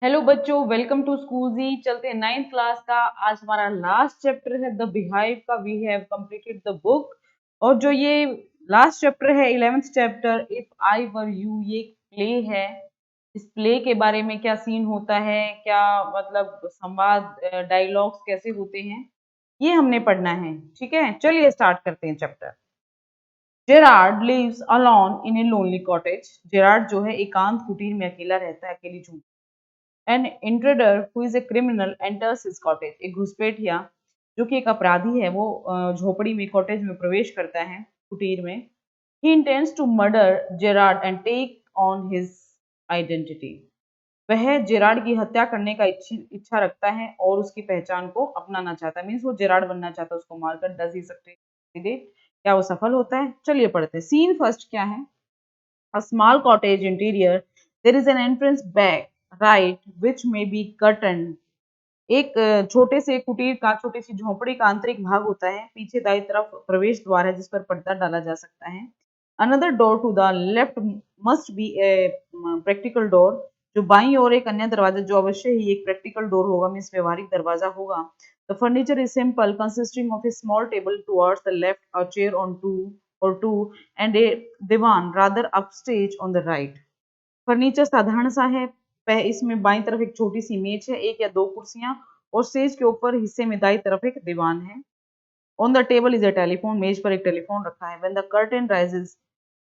Hello बच्चों, welcome to स्कूजी। चलते हैं 9th क्लास का। आज हमारा लास्ट चैप्टर है द बिहाइव का। We have completed the book. और जो ये लास्ट चैप्टर है 11th chapter if I were you, ये प्ले है। इस प्ले के बारे में क्या सीन होता है, क्या मतलब संवाद, डायलॉग्स कैसे होते हैं, ये हमने पढ़ना है। ठीक है, चलिए स्टार्ट करते हैं chapter. Gerard lives alone in a lonely cottage. Gerard जो है एकांत कुटीर में अकेला रहता है, अकेली झोपड़ी। An intruder who is a criminal enters his cottage. एक घुसपैठिया जो कि एक अपराधी है, वो झोपड़ी में, कॉटेज में प्रवेश करता है, कुटीर में। He intends to murder Gerard and take on his identity. वह जेरार्ड की हत्या करने का इच्छा रखता है और उसकी पहचान को अपनाना चाहता है। मीन्स वो जेरार्ड बनना चाहता है, उसको मारकर डज ही सक्सेड। क्या वो सफल होता है? चलिए पढ़ते हैं। सीन फर्स्ट क्या है? A small cottage interior. There is an entrance back, right, which may be curtained. एक छोटे से कुटीर का, छोटी सी झोपड़ी का आंतरिक भाग होता है। पीछे दाई तरफ प्रवेश द्वार है जिस पर पर्दा डाला जा सकता है। Another door to the left must be a practical door. जो बाईं ओर एक अन्य दरवाजा, जो अवश्य ही एक प्रैक्टिकल डोर होगा, मीन्स व्यवहारिक दरवाजा होगा। The furniture is simple, consisting of a small table towards the left, a chair on two, and a divan rather upstage on the right. Furniture साधारण सा है। इसमें बाईं तरफ एक छोटी सी मेज है, एक या दो कुर्सियां, और सेज के ऊपर हिस्से में दाईं तरफ एक दीवान है। On the table is a telephone. मेज पर एक टेलीफोन रखा है। When the curtain rises,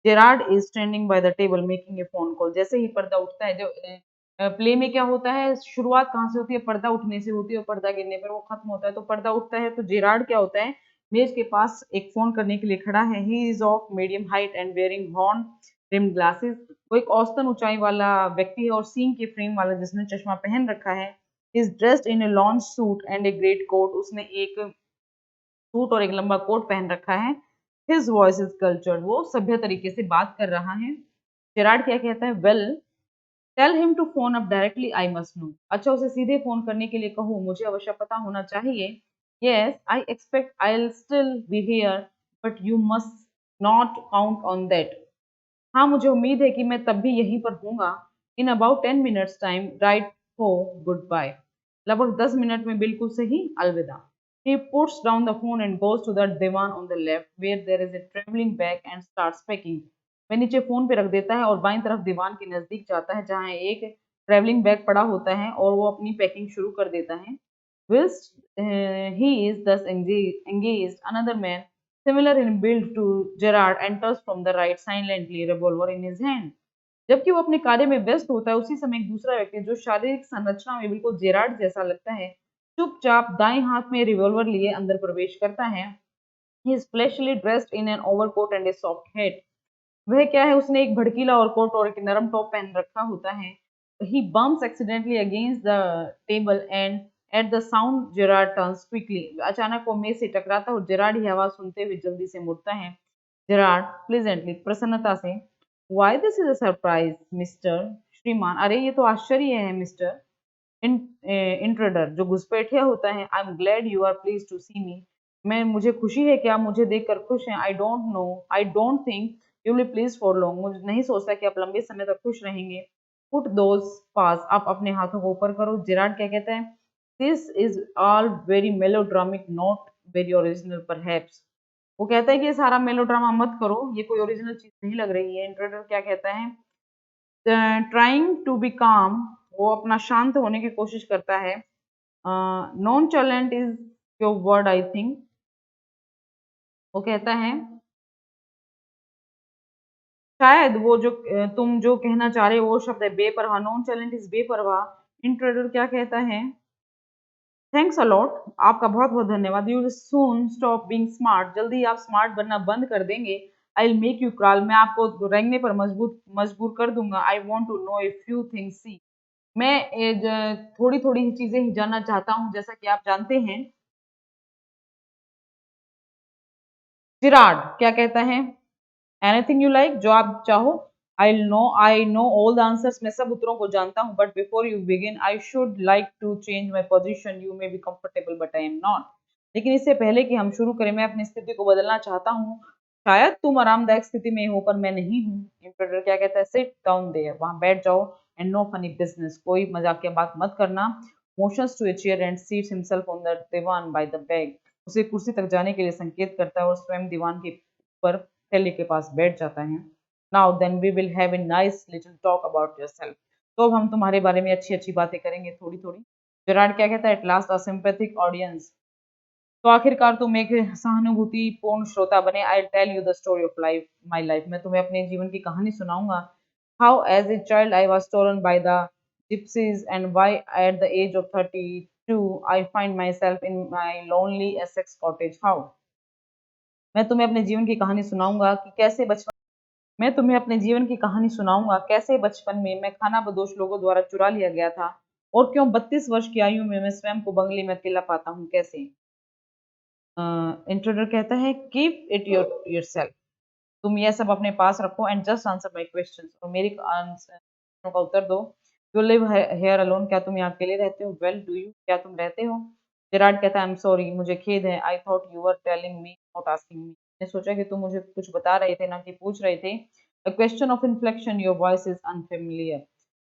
Gerard is standing by the table making a phone call. जैसे ही पर्दा उठता है, जो प्ले में क्या होता है, शुरुआत कहाँ से होती है? पर्दा उठने से होती है, और पर्दा गिरने पर वो खत्म होता है। तो पर्दा उठता है तो जेरार्ड क्या होता है, मेज के पास एक फोन करने के लिए खड़ा है। He is of medium height and wearing horn rimmed glasses. वो एक औसतन ऊंचाई वाला व्यक्ति है और सींग के फ्रेम वाला, जिसने चश्मा पहन रखा है। Is dressed in a long suit and a great coat. उसने एक सूट और एक लंबा कोट पहन रखा है। His voice is cultured. वो सभ्य तरीके से बात कर रहा है। जेरार्ड क्या कहता है? Well, tell him to phone up directly, I must know. अच्छा, उसे सीधे फोन करने के लिए कहो, मुझे अवश्य पता होना चाहिए। Yes, I expect I will still be here, but you must not count on that. हाँ, मुझे उम्मीद है कि मैं तब भी यहीं पर हूँगा। In about 10 minutes time, right ho, good bye. लगभग 10 मिनट में बिल्कुल सही, अलविदा। He puts down the phone and goes to the divan on the left, where there is a traveling bag, and starts packing. वह नीचे phone पे रख देता है और बाईं तरफ दीवान के नजदीक जाता है, जहाँ एक ट्रेवलिंग बैग पड़ा होता है, और वो अपनी पैकिंग शुरू कर देता है। Whilst he is thus engaged, another man, similar in build to Gerard, enters from the right, silently, revolver in his hand. जबकि वो अपने कार्य में व्यस्त होता है, उसी समय एक दूसरा व्यक्ति, जो शारीरिक संरचना में बिल्कुल जेरार्ड जैसा लगता है, चुपचाप दाएं हाथ में रिवॉल्वर लिए अंदर प्रवेश करता है। He is fleshily dressed in an overcoat and a soft hat. वह क्या है, उसने एक भड़कीला और कोट और एक नरम टॉप पहन रखा होता है। He bumps accidentally against the table and at the sound Gerard turns quickly. अचानक वो मेज से टकराता है और जेरार्ड ही आवाज सुनते हुए जल्दी से मुड़ता है। जेरार्ड प्लेजेंटली, प्रसन्नता से, Why this is a surprise, mister. श्रीमान, अरे ये तो आश्चर्य है मिस्टर। इंट्रूडर, जो घुसपैठिया होता है, I am glad you are please to see me. मुझे खुशी है कि आप मुझे देखकर खुश हैं। I don't think you will please for long. मुझे नहीं सोचता कि आप लंबे समय तक खुश रहेंगे। पुट दोज पास, आप अपने हाथों को ऊपर करो। जेरार्ड क्या कहता है? This is all very melodramatic, not very original perhaps. वो कहता है कि ये सारा मेलोड्रामा मत करो, ये कोई ओरिजिनल चीज नहीं लग रही है। इंट्रूडर क्या कहता है? ट्राइंग टू बी काम, वो अपना शांत होने की कोशिश करता है। Nonchalant is your word, I think. वो कहता है शायद वो जो तुम जो कहना चाह रहे हो वो शब्द है बेपरवाह। नॉन चैलेंट इज बेपरवाह। इंट्रूडर क्या कहता है? थैंक्स अलॉट, आपका बहुत बहुत धन्यवाद। You will soon stop being smart, जल्दी आप स्मार्ट बनना बंद कर देंगे। I will make you crawl, मैं आपको रेंगने पर मजबूर कर दूंगा। I want to know a few things, see, मैं थोड़ी थोड़ी ही चीजें ही जानना चाहता हूँ, जैसा कि आप जानते हैं। जिराड क्या कहता है? एनीथिंग यू लाइक, जो आप चाहो। I know all the answers, मैं सब उत्तरों को जानता हूँ। But before you begin I should like to change my position. You may be comfortable but I am not. लेकिन इससे पहले कि हम शुरू करें, मैं अपनी स्थिति को बदलना चाहता हूँ। शायद तुम आरामदायक स्थिति में हो, पर मैं नहीं हूँ। इंट्रूडर क्या कहता है? सिट डाउन देयर, वहां बैठ जाओ। and no funny business. कोई मजाकिया बात मत करना. Motions to a chair and seats himself on the divan by the bed. उसे कुर्सी तक जाने के लिए संकेत करता है और स्वयं दीवान के ऊपर थैले के पास बैठ जाता है. Now then we will have a nice little talk about yourself. तो अब हम तुम्हारे बारे में अच्छी अच्छी बातें करेंगे थोड़ी थोड़ी. जेरार्ड क्या कहता है? At last a sympathetic audience. तो आखिरकार तुम एक सहानुभूतिपूर्ण श्रोता बने. I tell you the story of life my life. मैं तुम्हें अपने जीवन की कहानी सुनाऊंगा. How as a child I was stolen by the gypsies and why at the age of 32 I find myself in my lonely Essex cottage. How? मैं तुम्हें अपने जीवन की कहानी सुनाऊंगा कि कैसे बचपन मैं तुम्हें अपने जीवन की कहानी सुनाऊंगा कैसे बचपन में मैं खाना बदोश लोगों द्वारा चुरा लिया गया था और क्यों 32 वर्ष की आयु में मैं स्वयं को बंगले में अकेला पाता हूँ. कैसे? इंट्रोडर कहता है कीप इट योरसेल्फ. तुम यह सब अपने पास रखो and just answer my questions. और मेरी प्रश्नों का उत्तर दो. You live here alone. क्या तुम यहाँ अकेले रहते हो? Well do you. क्या तुम रहते हो? जेरार्ड कहता है आई एम सॉरी. मुझे खेद है. I thought you were telling me not asking me. मैंने सोचा कि तुम मुझे कुछ बता रहे थे ना कि पूछ रहे थे. A question of inflection. Your voice is unfamiliar.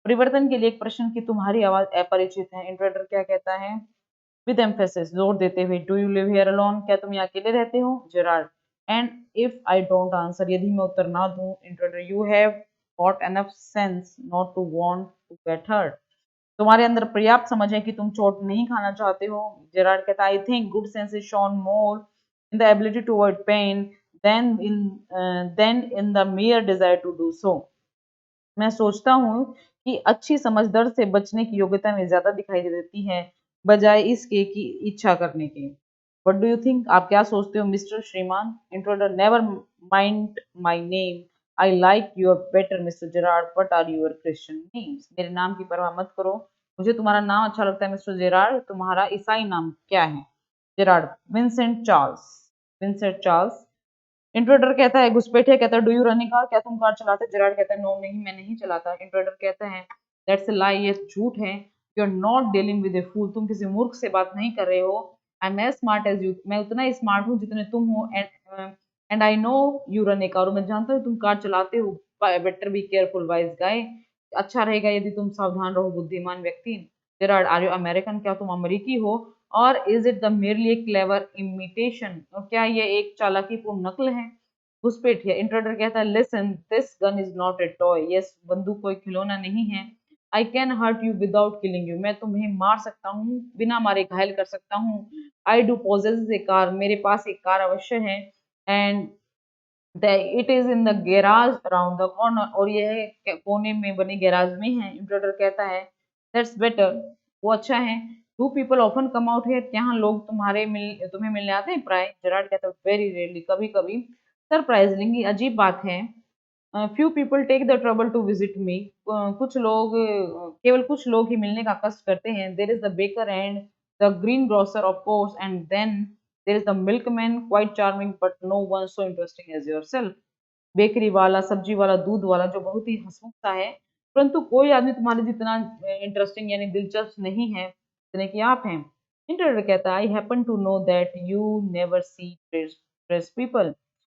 परिवर्तन के लिए एक प्रश्न की तुम्हारी आवाज अपरिचित है. इंट्रोडर क्या कहता है? With emphasis. जोर देते हुए. Do you live here alone. क्या तुम यहाँ अकेले रहते हो? Gerard. And if I don't answer. यदि मैं उत्तर ना दूं. Intruder. You have got enough sense not to want to get hurt. तुम्हारे अंदर पर्याप्त समझ है कि तुम चोट नहीं खाना चाहते हो. जेरार्ड कहता है I think good sense is shown more in the ability to avoid pain than in the mere desire to do so. मैं सोचता हूँ कि अच्छी समझ दर्द से बचने की योग्यता में ज्यादा दिखाई देती है बजाय इसके की इच्छा करने के. What do you think. आप क्या सोचते हो मिस्टर श्रीमान. Intruder. Never mind my name. I like your better Mister Gerard. What are your Christian names. मेरे नाम की परवाह मत करो. मुझे तुम्हारा नाम अच्छा लगता है मिस्टर जेरार्ड. तुम्हारा ईसाई नाम क्या है? Gerard. Vincent Charles. Vincent Charles. Intruder कहता है घुसपैठिया कहता है डू यू रन कार. क्या तुम कार चलाते? जेरार्ड कहता है नो नहीं मैं नहीं चलाता. इंट्रोडर कहता है दैट्स अ लाई. ये झूठ है. You are not dealing with a fool. तुम किसी मूर्ख से बात नहीं कर रहे हो. I am as smart as you. मैं उतना ही स्मार्ट हूँ जितने तुम हो. And I know you run a car. मैं जानता हूँ तुम कार चलाते हो. Better be careful wise guy. अच्छा रहेगा यदि तुम सावधान रहो बुद्धिमान व्यक्ति. जेरार्ड. Are you American. क्या तुम अमेरिकी हो? और is it the merely A clever imitation. और क्या ये एक चालाकीपूर्ण नकल है? घुसपैठिया. इंट्रोडर कहता है listen this gun is not a toy. Yes बंदूक कोई खिलौना नहीं है. I can hurt you without killing you. मैं तुम्हें मार सकता हूँ बिना मारे घायल कर सकता हूँ. I do poses A car. मेरे पास एक कार अवश्य है. And it is in the garage around the corner. और यह कोने में बने गैराज में है. इंट्रोडर कहता है दैट्स बेटर. वो अच्छा है. Do people often come out here. यहाँ लोग तुम्हें मिलने आते हैं प्राय. जेरार्ड कहता है वेरी रेयरली. कभी कभी. सरप्राइजिंगली. अजीब बात है. Few people take the trouble to visit me. कुछ लोग केवल कुछ लोग ही मिलने का कष्ट करते हैं. There is the baker and the green grocer of course and then there is the milkman quite charming but no one so interesting as yourself. Bakery वाला सब्जी वाला दूध वाला जो बहुत ही हंसमुख सा है परंतु कोई आदमी तुम्हारे जितना इंटरेस्टिंग यानी दिलचस्प नहीं है जितने कि आप हैं. इंटरव्यूअर कहता है I happen to know that you never see press people.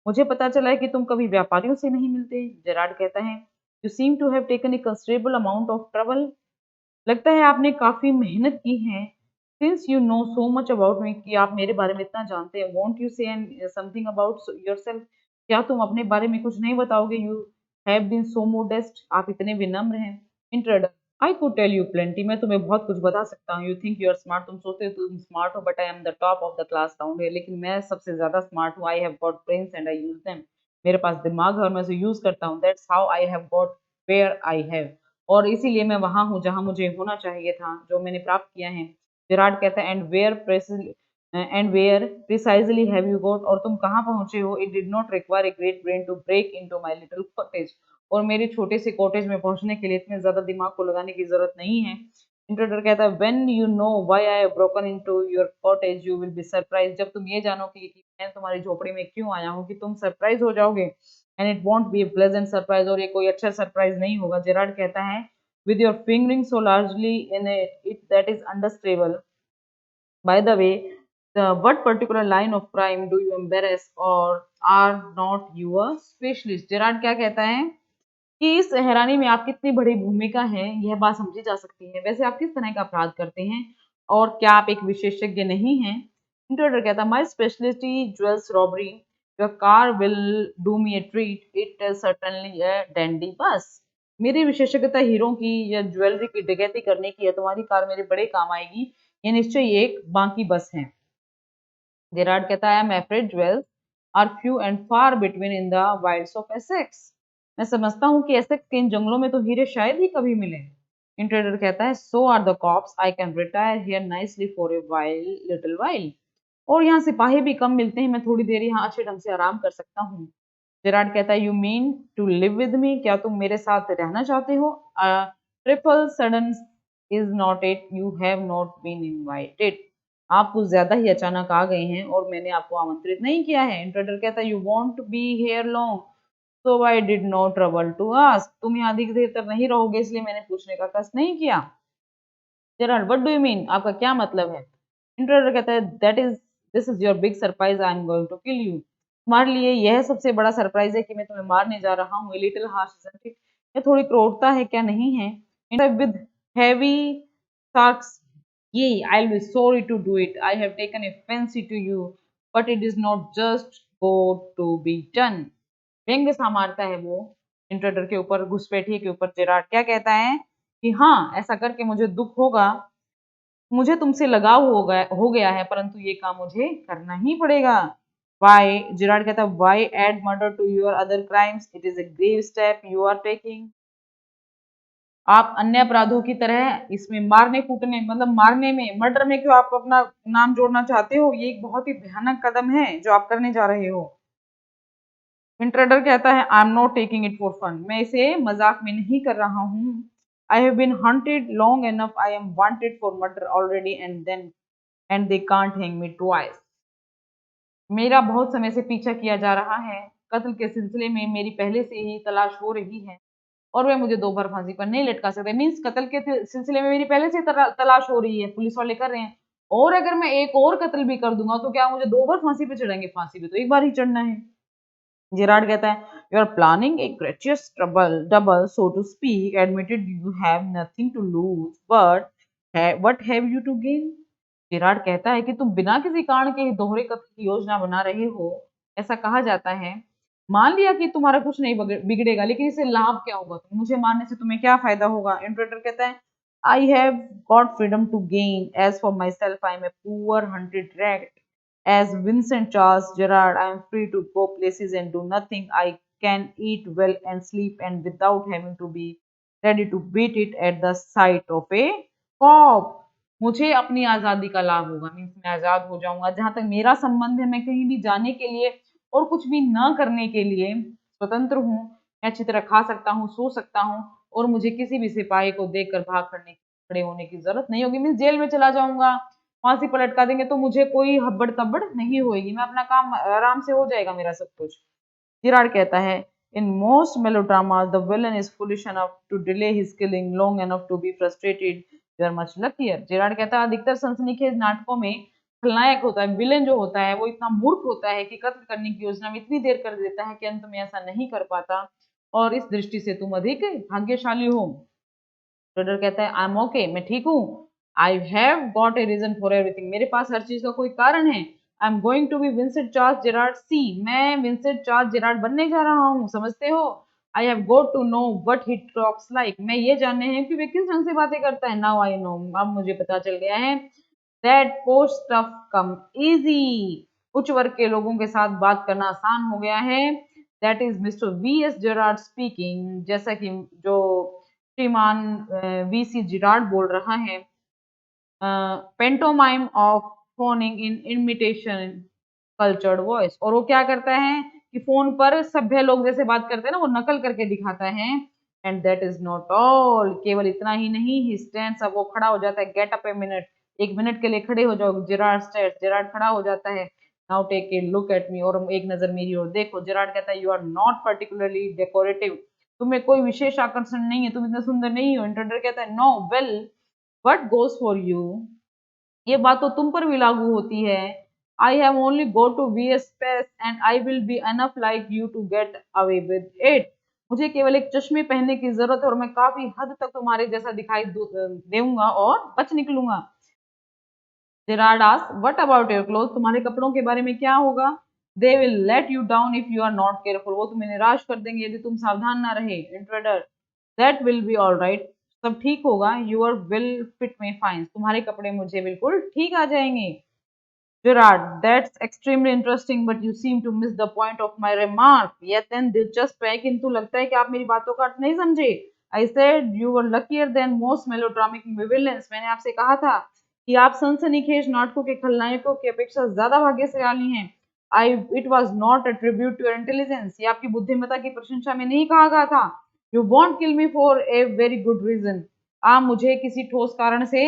मुझे पता चला है कि तुम कभी व्यापारियों से नहीं मिलते. जेरार्ड कहता है you seem to have taken a considerable amount of trouble. लगता है आपने काफी मेहनत की है. Since you know so much about me. कि आप मेरे बारे में इतना जानते हैं. Won't you say something about yourself. क्या तुम अपने बारे में कुछ नहीं बताओगे? You have been so modest. आप इतने विनम्र हैं. Intruder. I could tell you plenty. मैं तुम्हें बहुत कुछ बता सकता हूँ. You think you are smart. तुम सोचते हो तुम स्मार्ट हो but I am the top of the class down here. लेकिन मैं सबसे ज्यादा स्मार्ट हूँ. I have got brains and I use them. मेरे पास दिमाग है और मैं उसे यूज करता हूँ. That's how I have got where I have. और इसीलिए मैं वहां हूँ जहां मुझे होना चाहिए था जो मैंने प्राप्त किया है. जेरार्ड कहता है and where precisely have you got. और तुम कहाँ पहुंचे हो? It did not require a great brain to break into my little cottage. और मेरे छोटे से कॉटेज में पहुंचने के लिए इतने ज्यादा दिमाग को लगाने की जरूरत नहीं है. इंट्रोडर कहता है when you know why I have broken into your cottage you will be surprise. जब तुम ये जानोगे कि मैं तुम्हारी झोपड़ी में क्यों आया हूँ कि तुम सरप्राइज हो जाओगे. And it won't be a pleasant surprise. और ये कोई अच्छा सरप्राइज नहीं होगा. जेरार्ड कहता है with your fingering so largely in it that is understandable. By the way, what particular line of crime do you embarrass or are not you a specialist? Gerard क्या कहता है कि इस हैरानी में आपकी कितनी बड़ी भूमिका है, यह बात समझी जा सकती है। वैसे आप किस तरह का अपराध करते हैं और क्या आप एक विशेषज्ञ नहीं हैं? इंटरव्यूअर कहता है, my speciality jewels robbery, your car will do me a treat, it is certainly a dandy बस। मेरी विशेषज्ञता हीरो की या ज्वेलरी की डकैती करने की है, तुम्हारी कार मेरे बड़े काम आएगी, ये निश्चय एक बाकी बस है। जेरार्ड कहता है, I am afraid jewels are few and far between in the wilds of Essex. मैं समझता हूँ कि एसेक्स के इन जंगलों में तो हीरे शायद ही कभी मिले। इंट्रेडर कहता है, so are the cops, I can retire here nicely for a while, little while. और यहाँ सिपाही भी कम मिलते हैं, मैं थोड़ी देर यहाँ अच्छे ढंग से आराम कर सकता हूँ। जेरार्ड कहता है, you mean to live with me, क्या तुम मेरे साथ रहना चाहते हो? Trifle sudden is not it, you have not been invited. आप कुछ ज्यादा ही अचानक आ गए हैं और मैंने आपको आमंत्रित नहीं किया है। इंट्रेडर कहता है, you won't to be here long, so I did not trouble to ask. तुम यहाँ अधिक देर तक नहीं रहोगे, इसलिए मैंने पूछने का कष्ट नहीं किया। Gerald, what do you mean, आपका क्या मतलब है? इंट्रोडर कहता है, that is this is your big surprise, I am going to kill you. तुम्हारे लिए यह सबसे बड़ा सरप्राइज है कि मैं तुम्हें मारने जा रहा हूँ। Little harsh, isn't it? ये थोड़ी क्रूरता है क्या नहीं है? With heavy sarcasm, yeah I will be sorry to do it, I have taken a fancy to you, but it is not just go to be done. व्यंग्य सा मारता है वो इंट्रोडर के ऊपर, घुसपैठिए के ऊपर। जेरार्ड क्या कहता है कि हाँ, ऐसा करके मुझे दुख होगा, मुझे तुमसे लगाव हो गया है, परंतु ये काम मुझे करना ही पड़ेगा। वाई? जिराड कहता है, why add murder to your other crimes, it is a grave step you are taking. आप अन्य अपराधों की तरह इसमें मारने कूटने, मतलब मारने में, मर्डर में क्यों आप अपना नाम जोड़ना चाहते हो? ये एक बहुत ही भयानक कदम है जो आप करने जा रहे हो। इंट्रेडर कहता है, I am not taking it for fun, मैं इसे मजाक में नहीं कर रहा हूँ। I have been hunted long enough, I am wanted for murder already, and they can't hang me twice. मेरा बहुत समय से पीछा किया जा रहा है, कत्ल के सिलसिले में मेरी पहले से ही तलाश हो रही है, और वे मुझे 2 बार फांसी पर नहीं लटका सकते। मीन्स कत्ल के सिलसिले में मेरी पहले से तलाश हो रही है, पुलिस वाले कर रहे हैं, और अगर मैं एक और कत्ल भी कर दूंगा तो क्या मुझे 2 बार फांसी पे चढ़ेंगे? फांसी पे तो एक बार ही चढ़ना है। जेरार्ड कहता है, you are planning a gracious double so to speak, admitted you have nothing to lose, but what have you to gain? Gerard कहता है कि तुम बिना किसी कारण के ही दोहरे कत्ल की योजना बना रहे हो। ऐसा कहा जाता है, मान लिया कि तुम्हारा कुछ नहीं बिगड़ेगा, लेकिन इससे लाभ क्या होगा? मुझे मारने से तुम्हें क्या फायदा होगा? इंट्रेडर कहता है, I have got freedom to gain, as for myself I am a poor hunted rat, as Vincent Charles Gerard, I am free to go places and do nothing. I can eat well and sleep and without having to be ready to beat it at the sight of a cop. मुझे अपनी आजादी का लाभ होगा, means मैं आजाद हो जाऊंगा। जहां तक मेरा संबंध है, मैं कहीं भी जाने के लिए और कुछ भी न करने के लिए स्वतंत्र हूँ। मैं अच्छी तरह खा सकता हूँ, सो सकता हूँ, और मुझे किसी भी सिपाही को देखकर भाग खड़े होने की जरूरत नहीं होगी। मीन्स जेल में चला जाऊंगा, फांसी पर लटका देंगे तो मुझे कोई हब्बड़ तब्बड़ नहीं होगी, मैं अपना काम आराम से हो जाएगा मेरा सब कुछ। जिराड कहता है, in most melodrama the villain is foolish enough to delay his killing long enough to be frustrated, you are much luckier. Gerard कहता है, अधिकतर सनसनीखेज नाटकों में खलनायक होता है, विलेन जो होता है वो इतना मूर्ख होता है कि कत्ल करने की योजना में इतनी देर कर देता है कि अंत में ऐसा नहीं कर पाता, और इस दृष्टि से तुम अधिक भाग्यशाली हो। ट्रेडर कहता है, आई एम ओके, मैं ठीक हूँ। I have got a reason for everything, मेरे पास हर चीज का कोई कारण है। I am going to be Vincent Charles Gerard see, मैं विंसेंट चार्ल्स जेरार्ड बनने जा रहा हूँ, समझते हो? I have got to know what he talks like, मैं ये जानने हैं कि वे किस ढंग से बातें करता है। नाउ आई नो, अब मुझे पता चल गया है। That post stuff come easy, उच्च वर्ग के लोगों के साथ बात करना आसान हो गया है। That is mister V S Gerard speaking, जैसा कि जो श्रीमान वी सी जिरार्ड बोल रहा है। Pantomime of phoning in imitation cultured voice, और वो क्या करता है कि फोन पर सभ्य लोग जैसे बात करते हैं ना, वो नकल करके दिखाता है। And that is not all, केवल इतना ही नहीं, ही स्टैंड्स अप, वो खड़ा हो जाता है। Get up a minute, 1 minute के लिए खड़े हो जाओ। जेरार्ड स्टैंड्स, जेरार्ड खड़ा हो जाता है। Now take a look at me, और एक नजर मेरी ओर देखो। जेरार्ड कहता है, you are not particularly decorative, तुम्हें कोई विशेष आकर्षण नहीं है, तुम इतना सुंदर नहीं हो। इंट्रोडर कहता है, no well, what goes for you, ये बात तो तुम पर भी लागू होती है। I have only go to be space and I will be enough like you to get away with it, मुझे केवल एक चश्मे पहनने की जरूरत है और मैं काफी हद तक तुम्हारे जैसा दिखाई दूंगा और बच निकलूंगा। Gerard asked, what about your cloth? तुम्हारे कपड़ों के बारे में क्या होगा? They will let you down if you are not careful. वो तुम्हें निराश कर देंगे यदि तुम सावधान ना रहे। Intruder, that will be all right. सब ठीक होगा। Your will fit me fine. तुम्हारे कपड़े मुझे बिल्कुल ठीक आ जाएंगे। Gerard, that's extremely interesting, but you seem to miss the point of my remark. यह अत्यंत दिलचस्प है, किंतु लगता है कि आप मेरी बातों का अर्थ नहीं समझे। I said you were luckier than most melodramatic villains. मैंने आपसे कहा था कि आप सनसनीखेज नाटकों के खलनायकों की अपेक्षा ज्यादा भाग्यशाली हैं। It was not a tribute to your intelligence. ये आपकी बुद्धिमत्ता की प्रशंसा में नहीं कहा गया था। You won't kill me for a very good reason. आप मुझे किसी ठोस कारण से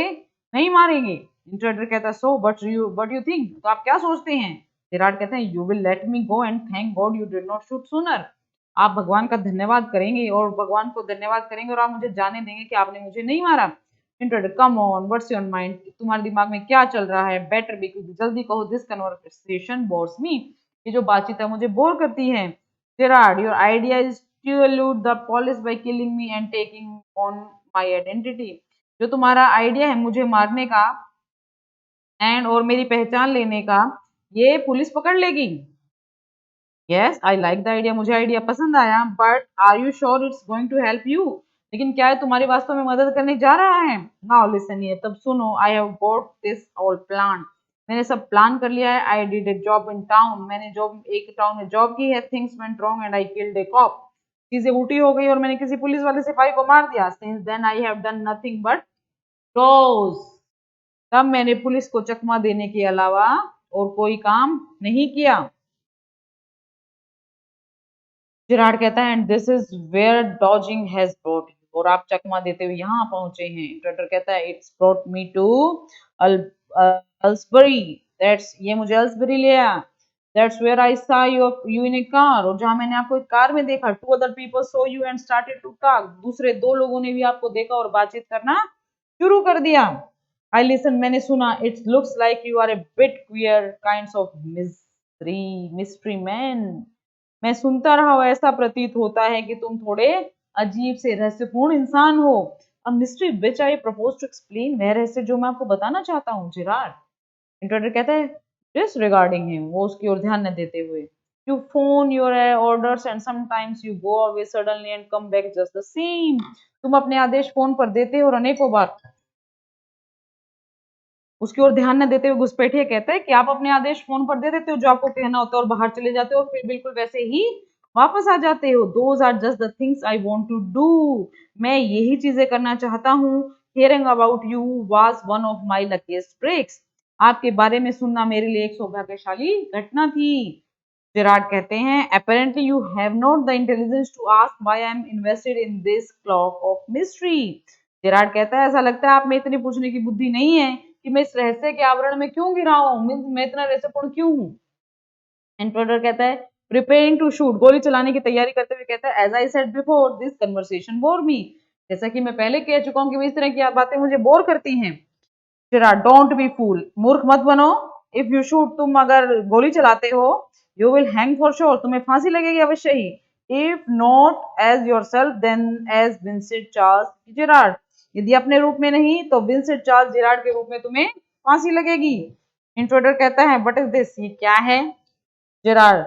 नहीं मारेंगे। इंटरप्रेटर कहता है, सो बट यू थिंक, तो आप क्या सोचते हैं? विराट कहते हैं, you will let me go and thank God you did not shoot sooner. आप भगवान का धन्यवाद करेंगे और भगवान को धन्यवाद करेंगे और आप मुझे जाने देंगे कि आपने मुझे नहीं मारा। Interpreter, come on, what's your mind? तुम्हारे दिमाग में क्या चल रहा है? बेटर बी, जल्दी कहो, दिस कन्वर्सेशन बोर्स मी। ये जो बातचीत है मुझे बोर करती है। Gerard, your idea is to elude the police by killing me and taking on my identity. जो तुम्हारा आइडिया है मुझे मारने का एंड और मेरी पहचान लेने का, ये पुलिस पकड़ लेगी। Yes, I like the idea. मुझे आइडिया पसंद आया, but are you sure it's going to help you? लेकिन क्या है तुम्हारी वास्तव में मदद करने जा रहा है? नाउ लिसन हियर, तब सुनो, I have got this all plan. मैंने सब प्लान कर लिया है। I did a job in town. मैंने जॉब एक टाउन में जॉब की है। Things went wrong and I killed a cop. चीजें उल्टी हो गई और मैंने किसी पुलिस वाले सिपाही को मार दिया। Since then I have done nothing but close. तब मैंने पुलिस को चकमा देने के अलावा और कोई काम नहीं किया। जिराड कहता है, and this is where dodging has brought you. और आप चकमा देते हुए यहाँ पहुंचे हैं। ट्रेटर कहता है, it's brought me to Aylesbury. That's, ये मुझे अल्सबरी ले आया। That's where I saw you in a car. और जहां मैंने आपको एक कार में देखा। Two other people saw you and started to talk. दूसरे दो लोगों ने भी आपको देखा और बातचीत करना शुरू कर दिया। आई लिसन, मैंने सुना। It's looks like you are a bit queer kinds of mystery man. मैं सुनता रहा हूं, ऐसा प्रतीत होता है कि तुम थोड़े अजीब से रहस्यपूर्ण इंसान हो। अब mystery which I propose to explain, वह रहस्य जो मैं आपको बताना चाहता हूँ। जिराड, इंटरप्रेटर कहता है, डिसरिगार्डिंग हिम, वो उसकी ओर ध्यान न देते हुए। You phone your orders and sometimes you go away suddenly and come back just the same. तुम अपने आदेश फोन पर देते हो और अनेकों बार उसकी ओर ध्यान न देते हुए घुसपैठिया कहता है कि आप अपने आदेश फोन पर दे देते हो जो आपको कहना होता है और बाहर चले जाते हो और फिर बिल्कुल वैसे ही वापस आ जाते हो। Those are just the things I want to do. मैं यही चीजें करना चाहता हूँ। Hearing about you was one of my luckiest breaks. आपके बारे में सुनना मेरे लिए एक सौभाग्यशाली घटना थी। जेराड कहते हैं, apparently you have not the intelligence to ask why I am invested in this cloak of mystery। Gerrard कहता है, ऐसा लगता है आप में इतनी पूछने की बुद्धि नहीं है कि मैं इस रहस्य के आवरण में क्यों गिरा हूँ, मैं इतना रहस्यपूर्ण क्यों हूँ। इंट्रोडर कहता है, प्रिपेयरिंग टू शूट, गोली चलाने की तैयारी करते हुए कहता है, as I said before this conversation bore me. जैसा कि मैं पहले कह चुका हूँ कि इस तरह की बातें मुझे बोर करती हैं। जेराड, डोंट बी फूल, मूर्ख मत बनो। इफ यू शूट, तुम अगर गोली चलाते हो, you will hang for sure, तुम्हें फांसी लगेगी अवश्य ही। If not as yourself then as Vincent Charles Gerard. यदि अपने रूप में नहीं तो विंसेंट चार्ल्स जेरार्ड के रूप में तुम्हें फांसी लगेगी। इंट्रोडर कहता है, व्हाट इज दिस, ये क्या है? Gerard,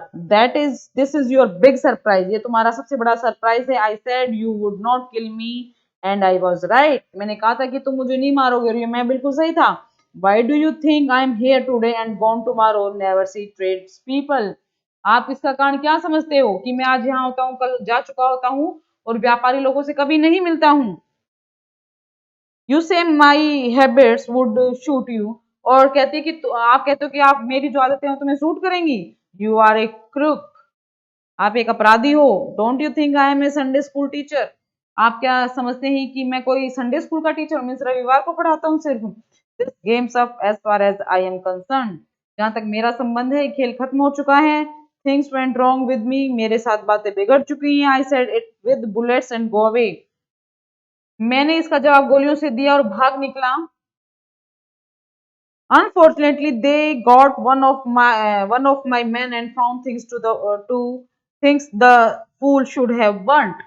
this is your big surprise, ये तुम्हारा सबसे बड़ा सरप्राइज है। I said you would not kill me and I was right. मैंने कहा था कि तुम मुझे नहीं मारोगे और ये मैं बिल्कुल सही था। Why do you think I am here today and gone tomorrow, never see trades people. आप इसका कारण क्या समझते हो कि मैं आज यहाँ होता हूँ, कल जा चुका होता हूँ और व्यापारी लोगों से कभी नहीं मिलता हूँ। यू से माई हैबिट्स वुड शूट यू, और कहती कि आप कहते हो कि आप मेरी जो आदतें हैं तुम्हें सूट करेंगी। यू आर ए क्रुक, आप एक अपराधी हो। Don't you think I am a Sunday school teacher, आप क्या समझते हैं कि मैं कोई संडे स्कूल का टीचर, मैं रविवार को पढ़ाता हूँ सिर्फ। This game's up as far as I am concerned, जहां तक मेरा संबंध है खेल खत्म हो चुका है। Things went wrong with me, मेरे साथ बातें बिगड़ चुकी हैं। I said it with bullets and go away, मैंने इसका जवाब गोलियों से दिया और भाग निकला। Unfortunately, they got one of my men and found things the fool should have burnt.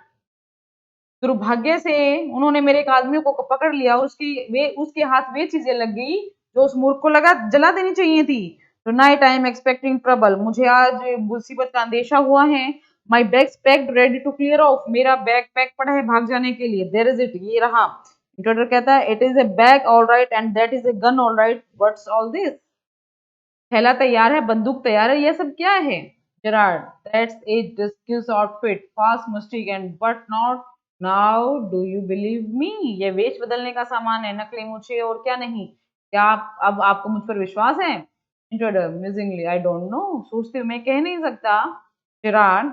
दुर्भाग्य से उन्होंने मेरे एक आदमी को पकड़ लिया और उसके हाथ वे चीजें लग गई जो उस मूर्ख को लगा जला देनी चाहिए थी। Tonight I am expecting trouble, मुझे आज मुसीबत का अंदेशा हुआ है। My bags packed ready to clear off, मेरा बैग पैक पड़ा है भाग जाने के लिए। देयर इज इट, ये रहा। इंट्रोडर कहता है it is a bag all right and that is a gun all right, what's all this. थैला तैयार है, बंदूक तैयार है, ये सब क्या है? Gerard, that's a disguise outfit, fast mystic and but not now, do you believe me? ये वेश बदलने का सामान है, नकली मूछें और क्या नहीं। क्या आप अब आपको मुझ पर विश्वास है? Intruder musingly, I don't know, सोचते हुए मैं कह नहीं सकता। Gerard,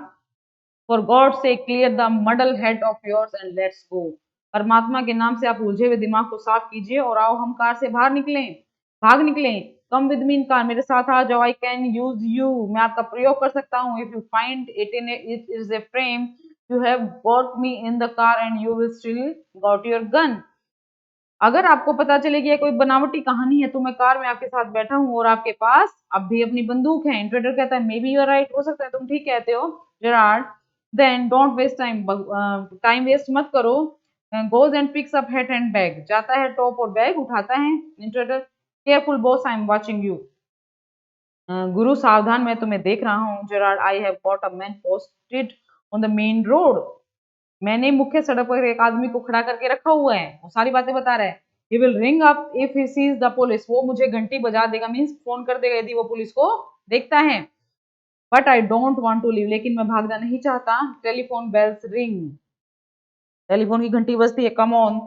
for God sake clear the muddle head of yours and let's go, परमात्मा के नाम से आप उलझे हुए दिमाग को साफ कीजिए और आओ हम कार से बाहर निकलें, भाग निकलें। Come with me in car, मेरे साथ आ जाओ। आई कैन यूज यू, मैं आपका प्रयोग कर सकता हूँ। If you find it in it is a frame, you have got me in the car and you will still got your gun. अगर आपको पता चले कि ये कोई बनावटी कहानी है तो मैं कार में आपके साथ बैठा हूँ और आपके पास अब भी अपनी बंदूक है। इंट्रेडर कहता है maybe you are right, हो सकता है तुम ठीक कहते हो। Gerard, then don't waste time, time waste मत करो। Goes and picks up hat and bag, जाता है टॉप और बैग उठाता है। Intruder, careful boss, I am watching you. गुरु सावधान, मैं तुम्हें देख रहा हूँ। Gerard, I have got a man posted on the main road, मैंने मुख्य सड़क पर एक आदमी को खड़ा करके रखा हुआ है, वो सारी बातें बता रहा है। He will ring up if he sees the police, वो मुझे घंटी बजा देगा, मीन्स फोन कर देगा यदि वो पुलिस को देखता है। But I don't want to leave, लेकिन मैं भागना नहीं चाहता। टेलीफोन बेल्स रिंग, टेलीफोन की घंटी बजती है। Come on,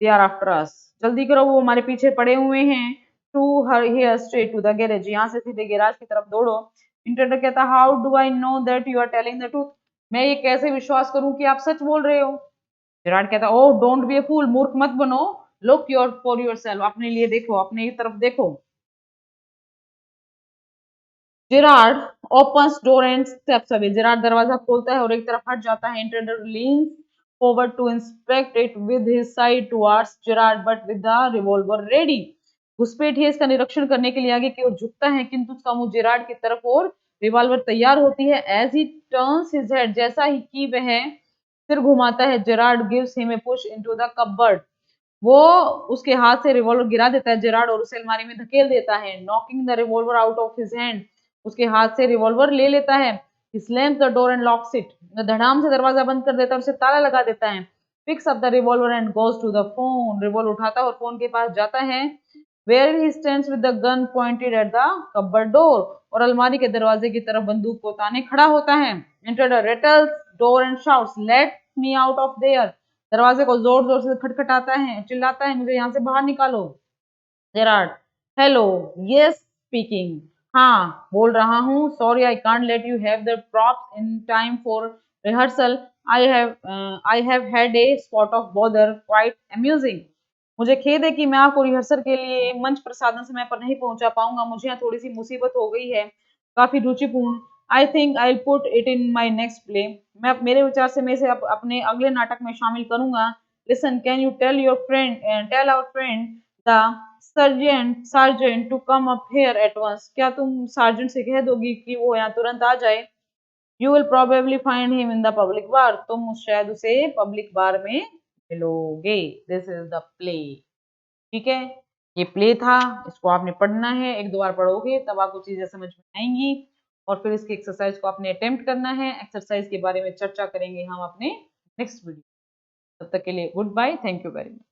they are after us, जल्दी करो, वो हमारे पीछे पड़े हुए हैं। Through here straight to the garage, यहाँ से सीधे गैराज की तरफ दौड़ो। इंटरनेट कहता, how do I know that you are telling the truth, मैं ये कैसे विश्वास करूं कि आप सच बोल रहे हो? विराट कहता, ओह डोंट बी ए फूल, मूर्ख मत बनो। लुक योर फॉर योरसेल्फ, अपने लिए देखो, अपने तरफ देखो। Gerard opens door and steps away, Gerard दरवाजा खोलता है और एक तरफ हट जाता है। Intruder leans forward to inspect it with his side towards Gerard but with the revolver ready, घुसपैठ है इसका निरीक्षण करने के लिए आगे की ओर झुकता है किंतु उसका मुंह जेरार्ड की तरफ और रिवॉल्वर तैयार होती है। As he turns his head, जैसा ही कि वह सिर घुमाता है, Gerard gives him a push into the cupboard, वो उसके हाथ से रिवॉल्वर गिरा देता है जेरार्ड और उसे अलमारी में धकेल देता है। Knocking the revolver out of his hand, उसके हाथ से रिवॉल्वर ले लेता है। He slams the door and locks it, धड़ाम से दरवाजा बंद कर देता है और उसे ताला लगा देता है। Picks up the revolver and goes to the phone, revolver उठाता है और फोन के पास जाता है। Where he stands with the gun pointed at the cupboard door, और अलमारी के दरवाजे की तरफ बंदूक को ताने खड़ा होता है। Intruder rattles door and shouts, let me out of there, दरवाजे को जोर जोर से खटखटाता है, चिल्लाता है, मुझे यहाँ से बाहर निकालो। जेरार्ड, हेलो, यस स्पीकिंग, हाँ बोल रहा हूँ। Sorry I can't let you have the props in time for rehearsal, I have had a spot of bother quite amusing, मुझे खेद है कि मैं आपको रिहर्सल के लिए मंच प्रसाधन समय पर नहीं पहुंचा पाऊंगा, मुझे यहाँ थोड़ी सी मुसीबत हो गई है, काफी रुचिपूर्ण। I think I put it in my next play, मैं मेरे विचार से मैं इसे अपने अगले नाटक में शामिल करूंगा। Listen, can you tell your friend, tell our friend the sergeant to come up here at once, क्या तुम सार्जेंट से कह दोगी कि वो यहाँ तुरंत आ जाए? You will probably find him in the public bar, तुम शायद उसे पब्लिक बार में मिलोगे। दिस इज द प्ले, ठीक है, ये प्ले था, इसको आपने पढ़ना है, एक दो बार पढ़ोगे तब आपको चीजें समझ में आएंगी और फिर इसकी एक्सरसाइज को आपने अटेम्प्ट करना है। एक्सरसाइज के बारे में चर्चा करेंगे हम अपने नेक्स्ट वीडियो, तब तक के लिए goodbye, thank you very much.